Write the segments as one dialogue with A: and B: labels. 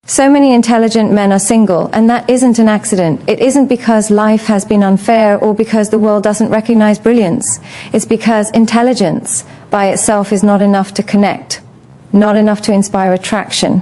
A: So many intelligent men are single, and that isn't an accident. It isn't because life has been unfair or because the world doesn't recognize brilliance. It's because intelligence by itself is not enough to connect, not enough to inspire attraction,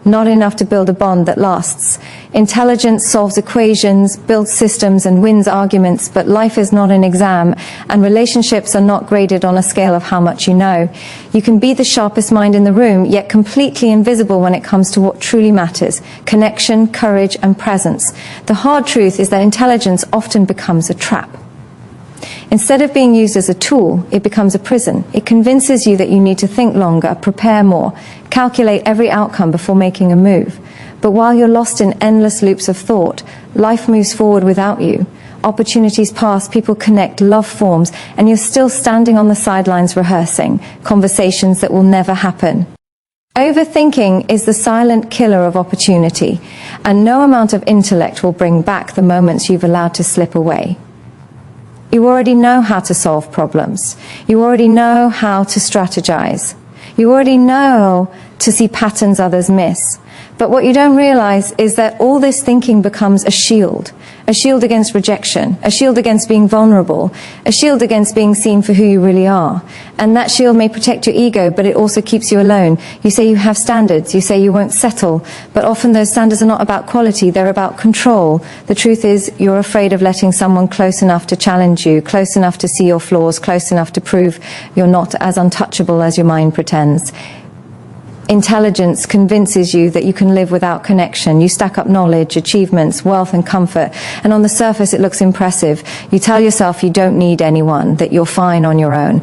A: not enough to build a bond that lasts. Intelligence solves equations, builds systems, and wins arguments, but life is not an exam, and relationships are not graded on a scale of how much you know. You can be the sharpest mind in the room, yet completely invisible when it comes to what truly matters: connection, courage, and presence. The hard truth is that intelligence often becomes a trap. Instead of being used as a tool, it becomes a prison. It convinces you that you need to think longer, prepare more, calculate every outcome before making a move. But while you're lost in endless loops of thought, life moves forward without you. Opportunities pass, people connect, love forms, and you're still standing on the sidelines rehearsing conversations that will never happen. Overthinking is the silent killer of opportunity, and no amount of intellect will bring back the moments you've allowed to slip away. You already know how to solve problems. You already know how to strategize. You already know to see patterns others miss. But what you don't realize is that all this thinking becomes a shield against rejection, a shield against being vulnerable, a shield against being seen for who you really are. And that shield may protect your ego, but it also keeps you alone. You say you have standards, you say you won't settle, but often those standards are not about quality, they're about control. The truth is, you're afraid of letting someone close enough to challenge you, close enough to see your flaws, close enough to prove you're not as untouchable as your mind pretends. Intelligence convinces you that you can live without connection. You stack up knowledge, achievements, wealth, and comfort, and on the surface it looks impressive. You tell yourself you don't need anyone, that you're fine on your own.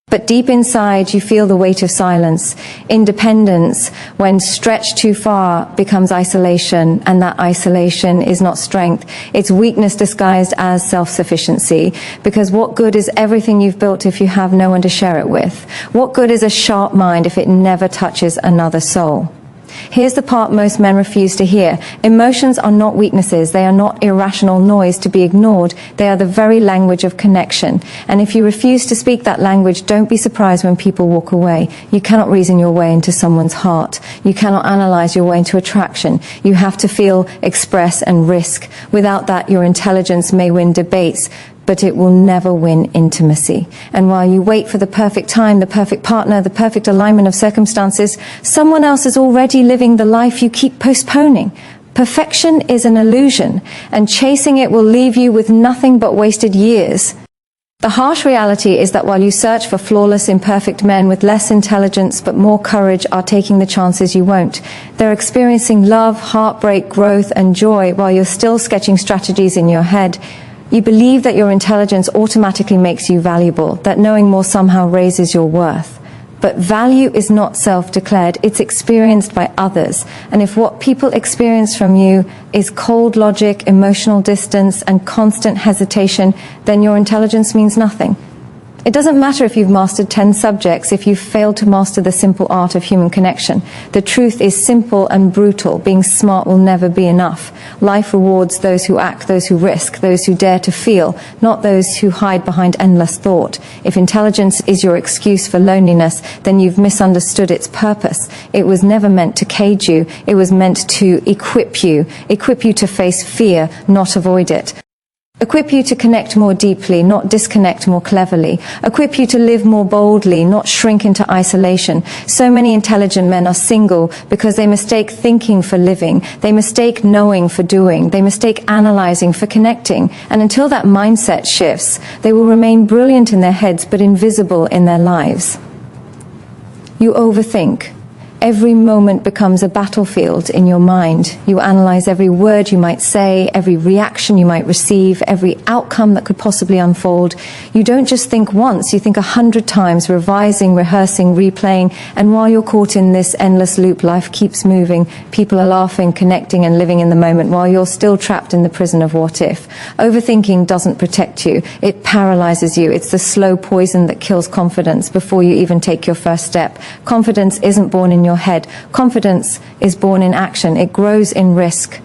A: But deep inside, you feel the weight of silence. Independence, when stretched too far, becomes isolation, and that isolation is not strength. It's weakness disguised as self-sufficiency, because what good is everything you've built if you have no one to share it with? What good is a sharp mind if it never touches another soul? Here's the part most men refuse to hear. Emotions are not weaknesses. They are not irrational noise to be ignored. They are the very language of connection. And if you refuse to speak that language, don't be surprised when people walk away. You cannot reason your way into someone's heart. You cannot analyze your way into attraction. You have to feel, express, and risk. Without that, your intelligence may win debates, but it will never win intimacy. And while you wait for the perfect time, the perfect partner, the perfect alignment of circumstances, someone else is already living the life you keep postponing. Perfection is an illusion, and chasing it will leave you with nothing but wasted years. The harsh reality is that while you search for flawless, imperfect men with less intelligence but more courage are taking the chances you won't. They're experiencing love, heartbreak, growth, and joy while you're still sketching strategies in your head. You believe that your intelligence automatically makes you valuable, that knowing more somehow raises your worth. But value is not self-declared, it's experienced by others. And if what people experience from you is cold logic, emotional distance, and constant hesitation, then your intelligence means nothing. It doesn't matter if you've mastered 10 subjects if you've failed to master the simple art of human connection. The truth is simple and brutal. Being smart will never be enough. Life rewards those who act, those who risk, those who dare to feel, not those who hide behind endless thought. If intelligence is your excuse for loneliness, then you've misunderstood its purpose. It was never meant to cage you. It was meant to equip you to face fear, not avoid it. Equip you to connect more deeply, not disconnect more cleverly. Equip you to live more boldly, not shrink into isolation. So many intelligent men are single because they mistake thinking for living. They mistake knowing for doing. They mistake analyzing for connecting. And until that mindset shifts, they will remain brilliant in their heads but invisible in their lives. You overthink. Every moment becomes a battlefield in your mind. You analyze every word you might say, every reaction you might receive, every outcome that could possibly unfold. You don't just think once, you think 100 times, revising, rehearsing, replaying, and while you're caught in this endless loop, life keeps moving. People are laughing, connecting, and living in the moment while you're still trapped in the prison of what if. Overthinking doesn't protect you. It paralyzes you. It's the slow poison that kills confidence before you even take your first step. Confidence isn't born in your head. Confidence is born in action. It grows in risk.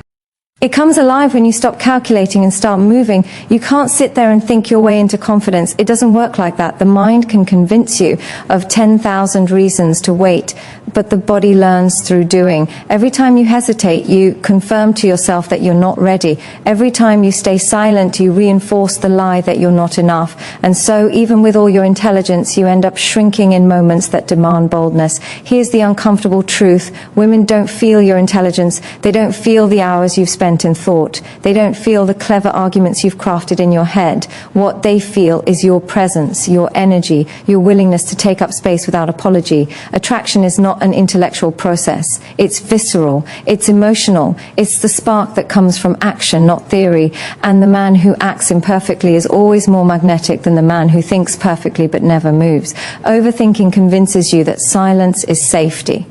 A: It comes alive when you stop calculating and start moving. You can't sit there and think your way into confidence. It doesn't work like that. The mind can convince you of 10,000 reasons to wait, but the body learns through doing. Every time you hesitate, you confirm to yourself that you're not ready. Every time you stay silent, you reinforce the lie that you're not enough. And so, even with all your intelligence, you end up shrinking in moments that demand boldness. Here's the uncomfortable truth. Women don't feel your intelligence. They don't feel the hours you've spent in thought. They don't feel the clever arguments you've crafted in your head. What they feel is your presence, your energy, your willingness to take up space without apology. Attraction is not an intellectual process. It's visceral. It's emotional. It's the spark that comes from action, not theory. And the man who acts imperfectly is always more magnetic than the man who thinks perfectly but never moves. Overthinking convinces you that silence is safety.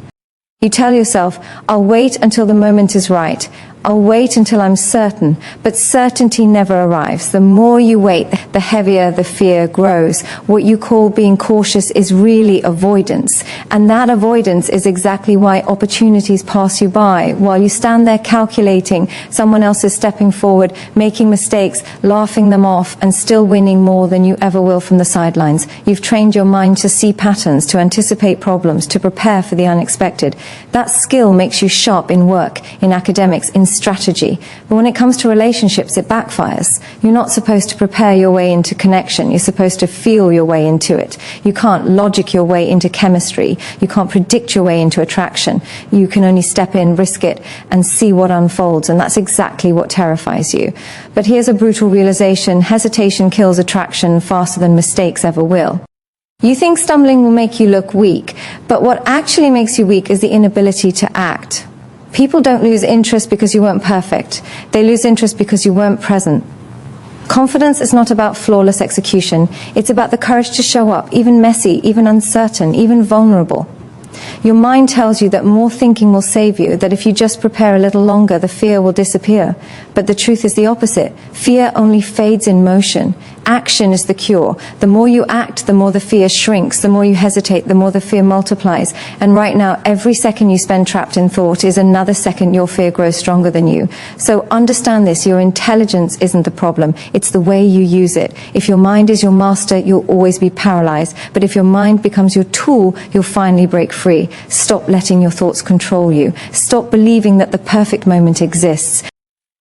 A: You tell yourself, I'll wait until the moment is right. I'll wait until I'm certain, but certainty never arrives. The more you wait, the heavier the fear grows. What you call being cautious is really avoidance, and that avoidance is exactly why opportunities pass you by. While you stand there calculating, someone else is stepping forward, making mistakes, laughing them off, and still winning more than you ever will from the sidelines. You've trained your mind to see patterns, to anticipate problems, to prepare for the unexpected. That skill makes you sharp in work, in academics, in strategy. But when it comes to relationships, it backfires. You're not supposed to prepare your way into connection. You're supposed to feel your way into it. You can't logic your way into chemistry. You can't predict your way into attraction. You can only step in, risk it, and see what unfolds. And that's exactly what terrifies you. But here's a brutal realization. Hesitation kills attraction faster than mistakes ever will. You think stumbling will make you look weak, but what actually makes you weak is the inability to act. People don't lose interest because you weren't perfect. They lose interest because you weren't present. Confidence is not about flawless execution. It's about the courage to show up, even messy, even uncertain, even vulnerable. Your mind tells you that more thinking will save you, that if you just prepare a little longer, the fear will disappear. But the truth is the opposite. Fear only fades in motion. Action is the cure. The more you act, the more the fear shrinks. The more you hesitate, the more the fear multiplies. And right now, every second you spend trapped in thought is another second your fear grows stronger than you. So understand this. Your intelligence isn't the problem. It's the way you use it. If your mind is your master, you'll always be paralyzed. But if your mind becomes your tool, you'll finally break free. Stop letting your thoughts control you. Stop believing that the perfect moment exists.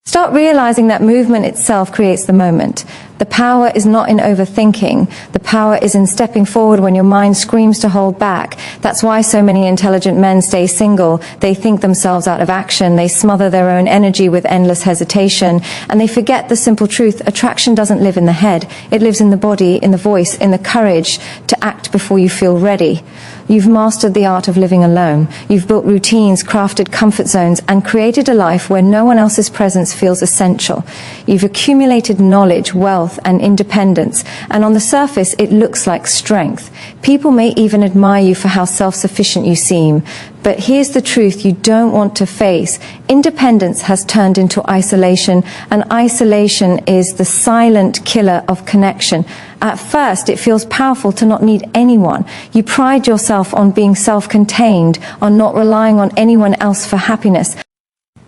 A: Start realizing that movement itself creates the moment. The power is not in overthinking. The power is in stepping forward when your mind screams to hold back. That's why so many intelligent men stay single. They think themselves out of action. They smother their own energy with endless hesitation. And they forget the simple truth. Attraction doesn't live in the head. It lives in the body, in the voice, in the courage to act before you feel ready. You've mastered the art of living alone. You've built routines, crafted comfort zones, and created a life where no one else's presence feels essential. You've accumulated knowledge, wealth, and independence, and on the surface it looks like strength. People may even admire you for how self-sufficient you seem. But here's the truth you don't want to face. Independence has turned into isolation, and isolation is the silent killer of connection. At first, it feels powerful to not need anyone. You pride yourself on being self-contained, on not relying on anyone else for happiness.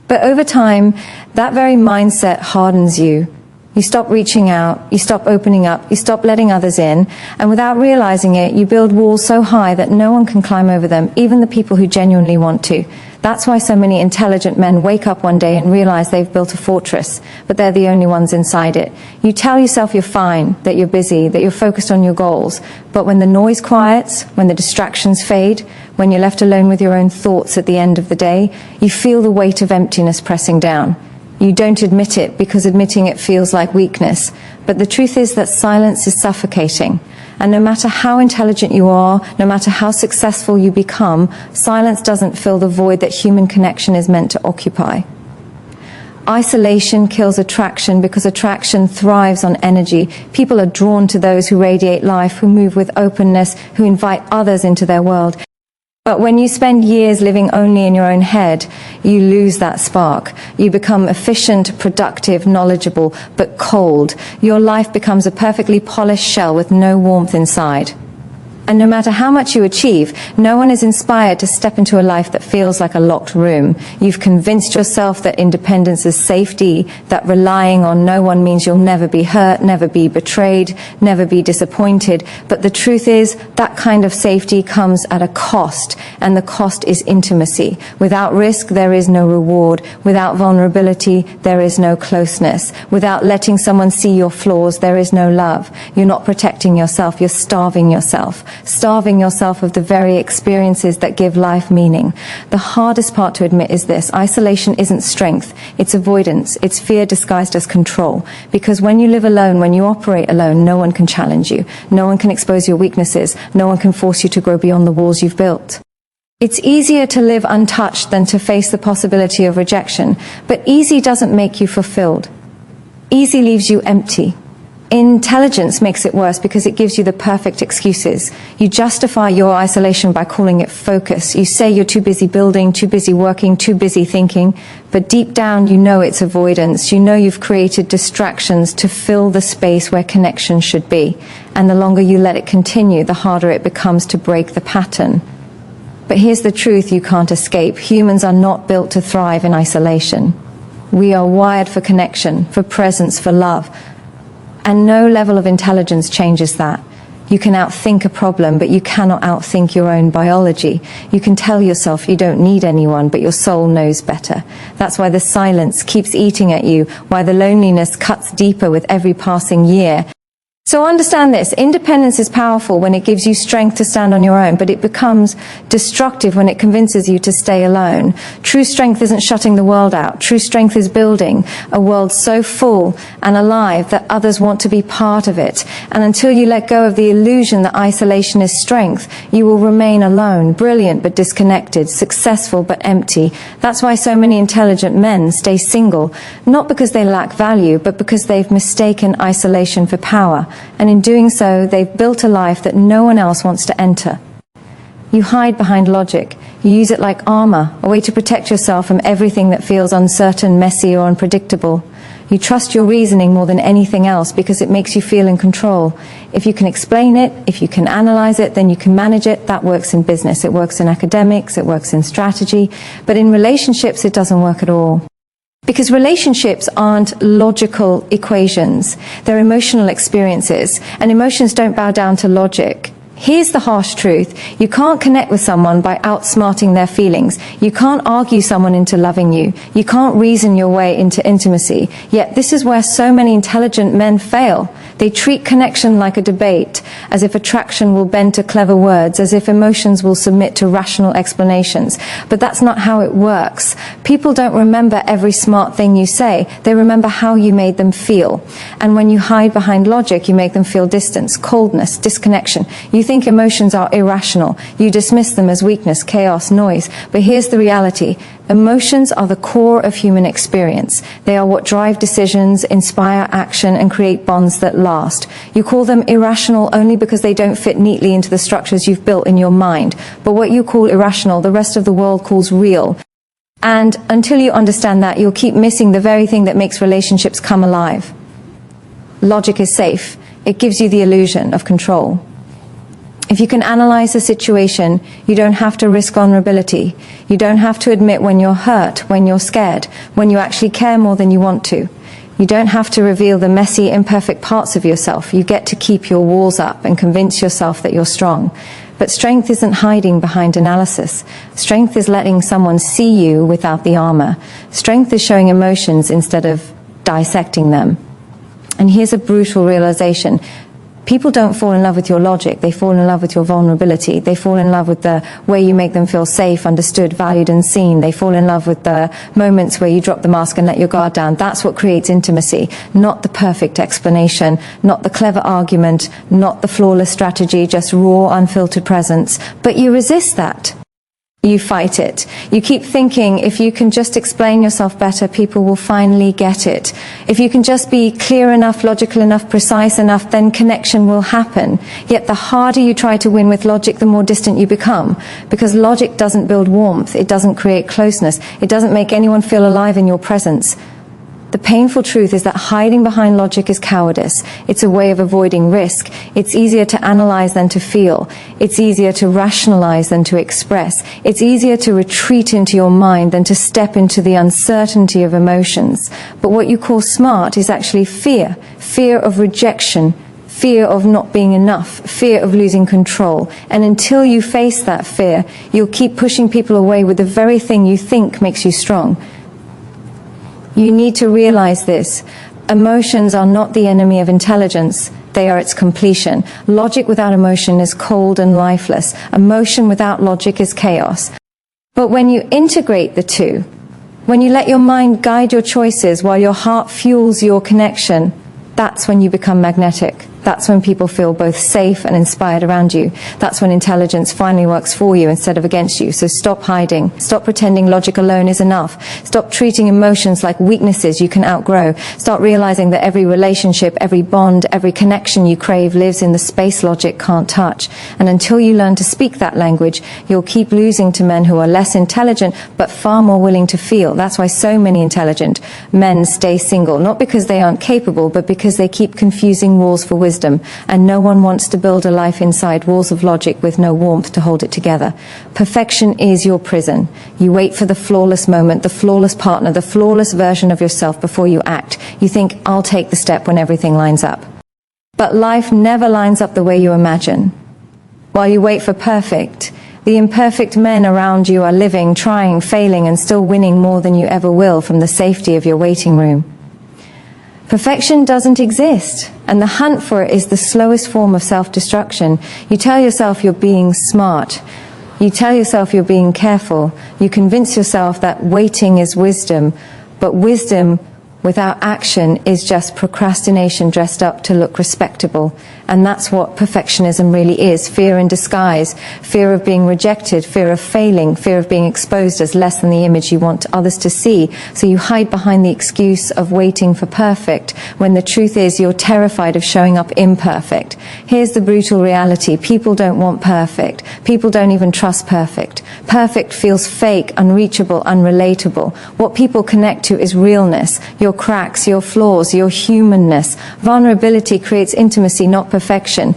A: But over time, that very mindset hardens you. You stop reaching out, you stop opening up, you stop letting others in, and without realizing it, you build walls so high that no one can climb over them, even the people who genuinely want to. That's why so many intelligent men wake up one day and realize they've built a fortress, but they're the only ones inside it. You tell yourself you're fine, that you're busy, that you're focused on your goals, but when the noise quiets, when the distractions fade, when you're left alone with your own thoughts at the end of the day, you feel the weight of emptiness pressing down. You don't admit it because admitting it feels like weakness, but the truth is that silence is suffocating. And no matter how intelligent you are, no matter how successful you become, silence doesn't fill the void that human connection is meant to occupy. Isolation kills attraction because attraction thrives on energy. People are drawn to those who radiate life, who move with openness, who invite others into their world. But when you spend years living only in your own head, you lose that spark. You become efficient, productive, knowledgeable, but cold. Your life becomes a perfectly polished shell with no warmth inside. And no matter how much you achieve, no one is inspired to step into a life that feels like a locked room. You've convinced yourself that independence is safety, that relying on no one means you'll never be hurt, never be betrayed, never be disappointed. But the truth is, that kind of safety comes at a cost, and the cost is intimacy. Without risk, there is no reward. Without vulnerability, there is no closeness. Without letting someone see your flaws, there is no love. You're not protecting yourself, you're starving yourself. Starving yourself of the very experiences that give life meaning. The hardest part to admit is this: isolation isn't strength, it's avoidance, it's fear disguised as control. Because when you live alone, when you operate alone, no one can challenge you, no one can expose your weaknesses, no one can force you to grow beyond the walls you've built. It's easier to live untouched than to face the possibility of rejection, but easy doesn't make you fulfilled. Easy leaves you empty. Intelligence makes it worse because it gives you the perfect excuses. You justify your isolation by calling it focus. You say you're too busy building, too busy working, too busy thinking, but deep down you know it's avoidance. You know you've created distractions to fill the space where connection should be. And the longer you let it continue, the harder it becomes to break the pattern. But here's the truth you can't escape. Humans are not built to thrive in isolation. We are wired for connection, for presence, for love. And no level of intelligence changes that. You can outthink a problem, but you cannot outthink your own biology. You can tell yourself you don't need anyone, but your soul knows better. That's why the silence keeps eating at you, why the loneliness cuts deeper with every passing year. So understand this: independence is powerful when it gives you strength to stand on your own, but it becomes destructive when it convinces you to stay alone. True strength isn't shutting the world out. True strength is building a world so full and alive that others want to be part of it. And until you let go of the illusion that isolation is strength, you will remain alone, brilliant but disconnected, successful but empty. That's why so many intelligent men stay single, not because they lack value, but because they've mistaken isolation for power. And in doing so, they've built a life that no one else wants to enter. You hide behind logic. You use it like armor, a way to protect yourself from everything that feels uncertain, messy, or unpredictable. You trust your reasoning more than anything else because it makes you feel in control. If you can explain it, if you can analyze it, then you can manage it. That works in business. It works in academics. It works in strategy. But in relationships, it doesn't work at all. Because relationships aren't logical equations, they're emotional experiences, and emotions don't bow down to logic. Here's the harsh truth: you can't connect with someone by outsmarting their feelings. You can't argue someone into loving you. You can't reason your way into intimacy. Yet this is where so many intelligent men fail. They treat connection like a debate, as if attraction will bend to clever words, as if emotions will submit to rational explanations. But that's not how it works. People don't remember every smart thing you say. They remember how you made them feel. And when you hide behind logic, you make them feel distance, coldness, disconnection. You think emotions are irrational. You dismiss them as weakness, chaos, noise. But here's the reality. Emotions are the core of human experience. They are what drive decisions, inspire action, and create bonds that last. You call them irrational only because they don't fit neatly into the structures you've built in your mind. But what you call irrational, the rest of the world calls real. And until you understand that, you'll keep missing the very thing that makes relationships come alive. Logic is safe. It gives you the illusion of control. If you can analyze a situation, you don't have to risk vulnerability. You don't have to admit when you're hurt, when you're scared, when you actually care more than you want to. You don't have to reveal the messy, imperfect parts of yourself. You get to keep your walls up and convince yourself that you're strong. But strength isn't hiding behind analysis. Strength is letting someone see you without the armor. Strength is showing emotions instead of dissecting them. And here's a brutal realization. People don't fall in love with your logic. They fall in love with your vulnerability. They fall in love with the way you make them feel safe, understood, valued, and seen. They fall in love with the moments where you drop the mask and let your guard down. That's what creates intimacy, not the perfect explanation, not the clever argument, not the flawless strategy, just raw, unfiltered presence. But you resist that. You fight it. You keep thinking if you can just explain yourself better, people will finally get it. If you can just be clear enough, logical enough, precise enough, then connection will happen. Yet the harder you try to win with logic, the more distant you become. Because logic doesn't build warmth. It doesn't create closeness. It doesn't make anyone feel alive in your presence. The painful truth is that hiding behind logic is cowardice. It's a way of avoiding risk. It's easier to analyze than to feel. It's easier to rationalize than to express. It's easier to retreat into your mind than to step into the uncertainty of emotions. But what you call smart is actually fear. Fear of rejection. Fear of not being enough. Fear of losing control. And until you face that fear, you'll keep pushing people away with the very thing you think makes you strong. You need to realize this. Emotions are not the enemy of intelligence. They are its completion. Logic without emotion is cold and lifeless. Emotion without logic is chaos. But when you integrate the two, when you let your mind guide your choices while your heart fuels your connection, that's when you become magnetic. That's when people feel both safe and inspired around you. That's when intelligence finally works for you instead of against you. So stop hiding. Stop pretending logic alone is enough. Stop treating emotions like weaknesses you can outgrow. Start realizing that every relationship, every bond, every connection you crave lives in the space logic can't touch. And until you learn to speak that language, you'll keep losing to men who are less intelligent but far more willing to feel. That's why so many intelligent men stay single. Not because they aren't capable, but because they keep confusing walls for wisdom. And no one wants to build a life inside walls of logic with no warmth to hold it together. Perfection is your prison. You wait for the flawless moment, the flawless partner, the flawless version of yourself before you act. You think, I'll take the step when everything lines up. But life never lines up the way you imagine. While you wait for perfect, the imperfect men around you are living, trying, failing, and still winning more than you ever will from the safety of your waiting room. Perfection doesn't exist, and the hunt for it is the slowest form of self-destruction. You tell yourself you're being smart. You tell yourself you're being careful. You convince yourself that waiting is wisdom, but wisdom without action is just procrastination dressed up to look respectable. And that's what perfectionism really is. Fear in disguise. Fear of being rejected. Fear of failing. Fear of being exposed as less than the image you want others to see. So you hide behind the excuse of waiting for perfect, when the truth is you're terrified of showing up imperfect. Here's the brutal reality. People don't want perfect. People don't even trust perfect. Perfect feels fake, unreachable, unrelatable. What people connect to is realness. Your cracks, your flaws, your humanness. Vulnerability creates intimacy, not perfection.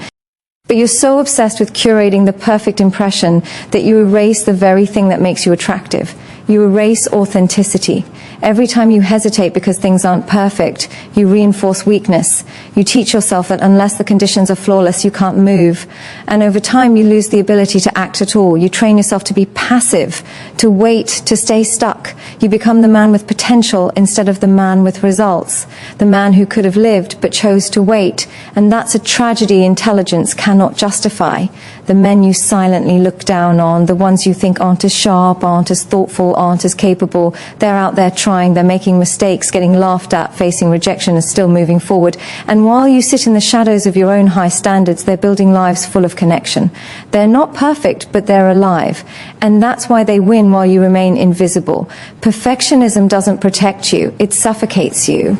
A: But you're so obsessed with curating the perfect impression that you erase the very thing that makes you attractive. You erase authenticity. Every time you hesitate because things aren't perfect, you reinforce weakness. You teach yourself that unless the conditions are flawless, you can't move. And over time, you lose the ability to act at all. You train yourself to be passive, to wait, to stay stuck. You become the man with potential instead of the man with results. The man who could have lived but chose to wait. And that's a tragedy intelligence cannot justify. The men you silently look down on, the ones you think aren't as sharp, aren't as thoughtful, aren't as capable, they're out there trying, they're making mistakes, getting laughed at, facing rejection and still moving forward. And while you sit in the shadows of your own high standards, they're building lives full of connection. They're not perfect, but they're alive. And that's why they win while you remain invisible. Perfectionism doesn't protect you, it suffocates you.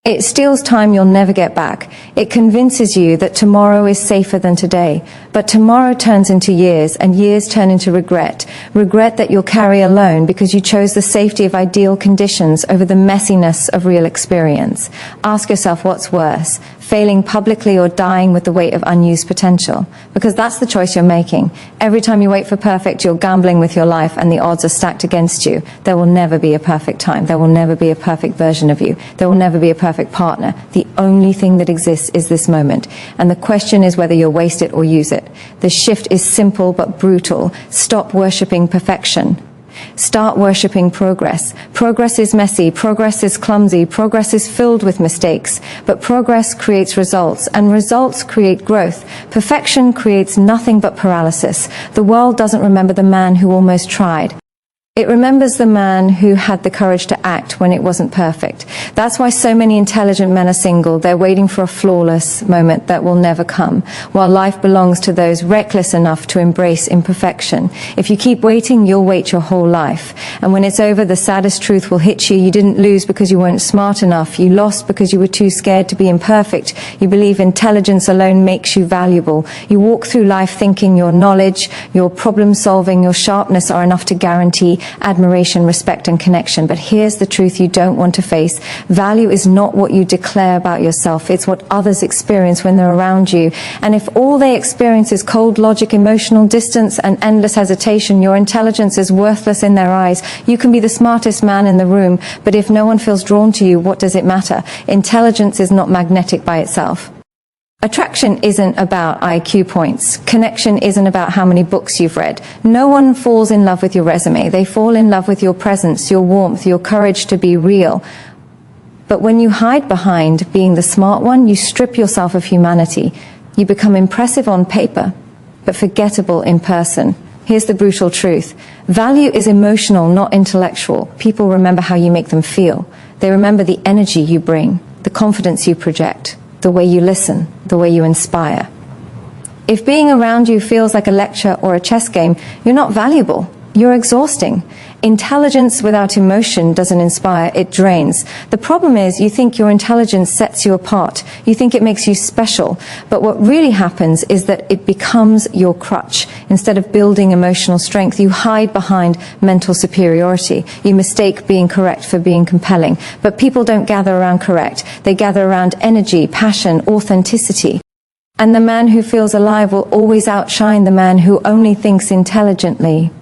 A: It steals time you'll never get back. It convinces you that tomorrow is safer than today. But tomorrow turns into years, and years turn into regret. Regret that you'll carry alone because you chose the safety of ideal conditions over the messiness of real experience. Ask yourself what's worse, failing publicly or dying with the weight of unused potential. Because that's the choice you're making. Every time you wait for perfect, you're gambling with your life and the odds are stacked against you. There will never be a perfect time. There will never be a perfect version of you. There will never be a perfect partner. The only thing that exists is this moment. And the question is whether you'll waste it or use it. The shift is simple but brutal. Stop worshipping perfection. Start worshipping progress. Progress is messy, progress is clumsy, progress is filled with mistakes. But progress creates results, and results create growth. Perfection creates nothing but paralysis. The world doesn't remember the man who almost tried. It remembers the man who had the courage to act when it wasn't perfect. That's why so many intelligent men are single. They're waiting for a flawless moment that will never come, while life belongs to those reckless enough to embrace imperfection. If you keep waiting, you'll wait your whole life. And when it's over, the saddest truth will hit you. You didn't lose because you weren't smart enough. You lost because you were too scared to be imperfect. You believe intelligence alone makes you valuable. You walk through life thinking your knowledge, your problem solving, your sharpness are enough to guarantee admiration, respect, and connection. But here's the truth you don't want to face. Value is not what you declare about yourself. It's what others experience when they're around you. And if all they experience is cold logic, emotional distance, and endless hesitation, your intelligence is worthless in their eyes. You can be the smartest man in the room, but if no one feels drawn to you, what does it matter? Intelligence is not magnetic by itself. Attraction isn't about IQ points. Connection isn't about how many books you've read. No one falls in love with your resume. They fall in love with your presence, your warmth, your courage to be real. But when you hide behind being the smart one, you strip yourself of humanity. You become impressive on paper, but forgettable in person. Here's the brutal truth. Value is emotional, not intellectual. People remember how you make them feel. They remember the energy you bring, the confidence you project, the way you listen, the way you inspire. If being around you feels like a lecture or a chess game, you're not valuable. You're exhausting. Intelligence without emotion doesn't inspire, it drains. The problem is you think your intelligence sets you apart. You think it makes you special. But what really happens is that it becomes your crutch. Instead of building emotional strength, you hide behind mental superiority. You mistake being correct for being compelling. But people don't gather around correct. They gather around energy, passion, authenticity. And the man who feels alive will always outshine the man who only thinks intelligently.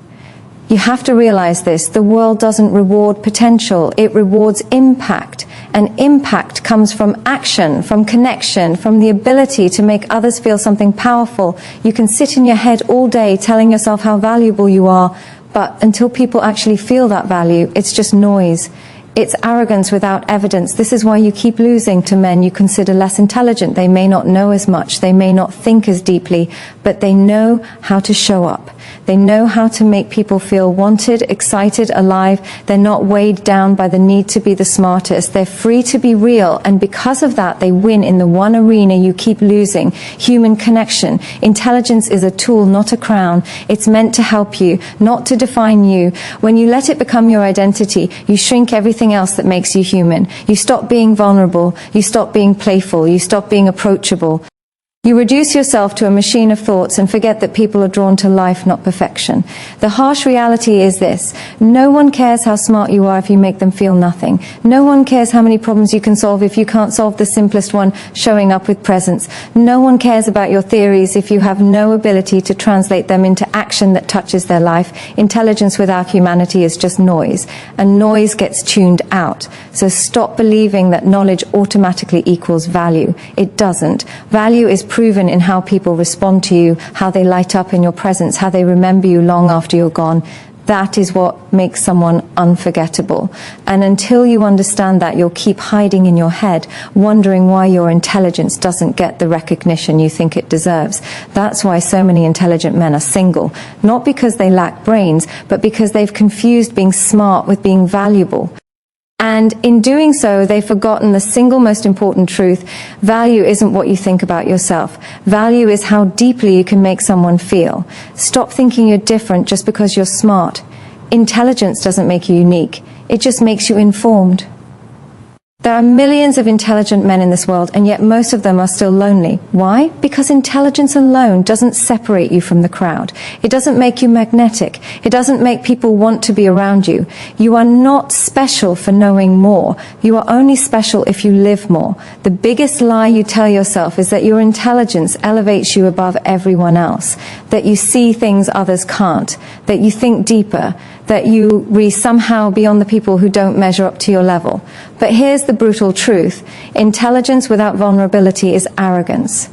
A: You have to realize this. The world doesn't reward potential. It rewards impact. And impact comes from action, from connection, from the ability to make others feel something powerful. You can sit in your head all day telling yourself how valuable you are, but until people actually feel that value, it's just noise. It's arrogance without evidence. This is why you keep losing to men you consider less intelligent. They may not know as much. They may not think as deeply, but they know how to show up. They know how to make people feel wanted, excited, alive. They're not weighed down by the need to be the smartest. They're free to be real, and because of that, they win in the one arena you keep losing: human connection. Intelligence is a tool, not a crown. It's meant to help you, not to define you. When you let it become your identity, you shrink everything else that makes you human. You stop being vulnerable. You stop being playful. You stop being approachable. You reduce yourself to a machine of thoughts and forget that people are drawn to life, not perfection. The harsh reality is this: no one cares how smart you are if you make them feel nothing. No one cares how many problems you can solve if you can't solve the simplest one, showing up with presence. No one cares about your theories if you have no ability to translate them into action that touches their life. Intelligence without humanity is just noise, and noise gets tuned out. So stop believing that knowledge automatically equals value. It doesn't. Value is proven in how people respond to you, how they light up in your presence, how they remember you long after you're gone. That is what makes someone unforgettable. And until you understand that, you'll keep hiding in your head, wondering why your intelligence doesn't get the recognition you think it deserves. That's why so many intelligent men are single. Not because they lack brains, but because they've confused being smart with being valuable. And in doing so, they've forgotten the single most important truth: value isn't what you think about yourself. Value is how deeply you can make someone feel. Stop thinking you're different just because you're smart. Intelligence doesn't make you unique. It just makes you informed. There are millions of intelligent men in this world, and yet most of them are still lonely. Why? Because intelligence alone doesn't separate you from the crowd. It doesn't make you magnetic. It doesn't make people want to be around you. You are not special for knowing more. You are only special if you live more. The biggest lie you tell yourself is that your intelligence elevates you above everyone else, that you see things others can't, that you think deeper, that you reach somehow beyond the people who don't measure up to your level. But here's the brutal truth: intelligence without vulnerability is arrogance.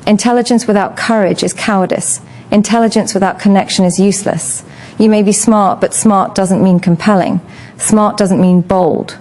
A: Intelligence without courage is cowardice. Intelligence without connection is useless. You may be smart, but smart doesn't mean compelling. Smart doesn't mean bold.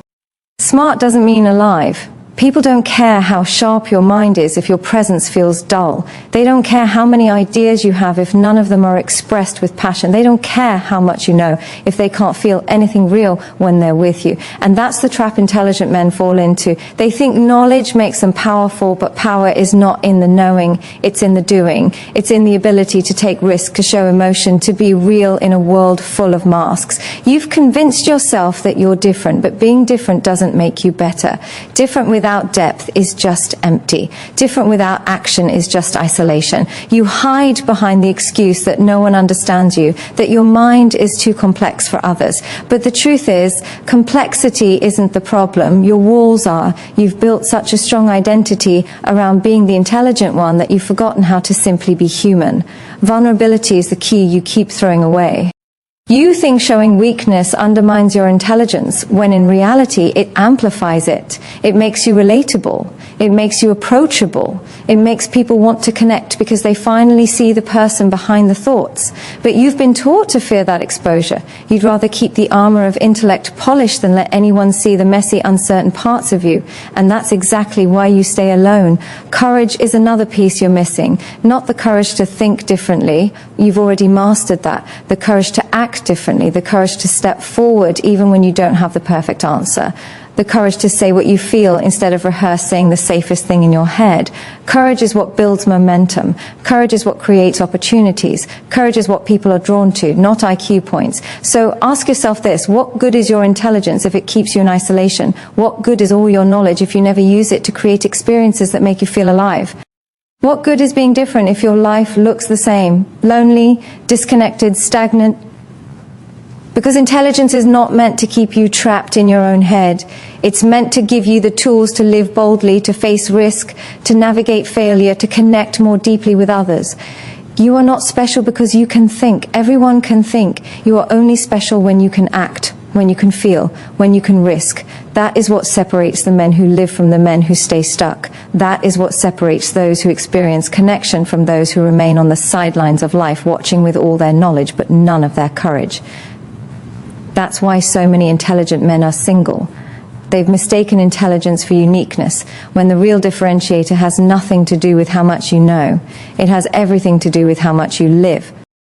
A: Smart doesn't mean alive. People don't care how sharp your mind is if your presence feels dull. They don't care how many ideas you have if none of them are expressed with passion. They don't care how much you know if they can't feel anything real when they're with you. And that's the trap intelligent men fall into. They think knowledge makes them powerful, but power is not in the knowing, it's in the doing. It's in the ability to take risks, to show emotion, to be real in a world full of masks. You've convinced yourself that you're different, but being different doesn't make you better. Different without without depth is just empty. Different without action is just isolation. You hide behind the excuse that no one understands you, that your mind is too complex for others. But the truth is, complexity isn't the problem. Your walls are. You've built such a strong identity around being the intelligent one that you've forgotten how to simply be human. Vulnerability is the key you keep throwing away. You think showing weakness undermines your intelligence, when in reality it amplifies it. It makes you relatable. It makes you approachable. It makes people want to connect because they finally see the person behind the thoughts. But you've been taught to fear that exposure. You'd rather keep the armor of intellect polished than let anyone see the messy, uncertain parts of you. And that's exactly why you stay alone. Courage is another piece you're missing. Not the courage to think differently. You've already mastered that. The courage to act differently. The courage to step forward even when you don't have the perfect answer. The courage to say what you feel instead of rehearse saying the safest thing in your head. Courage is what builds momentum. Courage is what creates opportunities. Courage is what people are drawn to, not IQ points. So ask yourself this: what good is your intelligence if it keeps you in isolation? What good is all your knowledge if you never use it to create experiences that make you feel alive? What good is being different if your life looks the same? Lonely, disconnected, stagnant? Because intelligence is not meant to keep you trapped in your own head. It's meant to give you the tools to live boldly, to face risk, to navigate failure, to connect more deeply with others. You are not special because you can think. Everyone can think. You are only special when you can act, when you can feel, when you can risk. That is what separates the men who live from the men who stay stuck. That is what separates those who experience connection from those who remain on the sidelines of life, watching with all their knowledge but none of their courage. That's why so many intelligent men are single. They've mistaken intelligence for uniqueness, when the real differentiator has nothing to do with how much you know. It has everything to do with how much you live.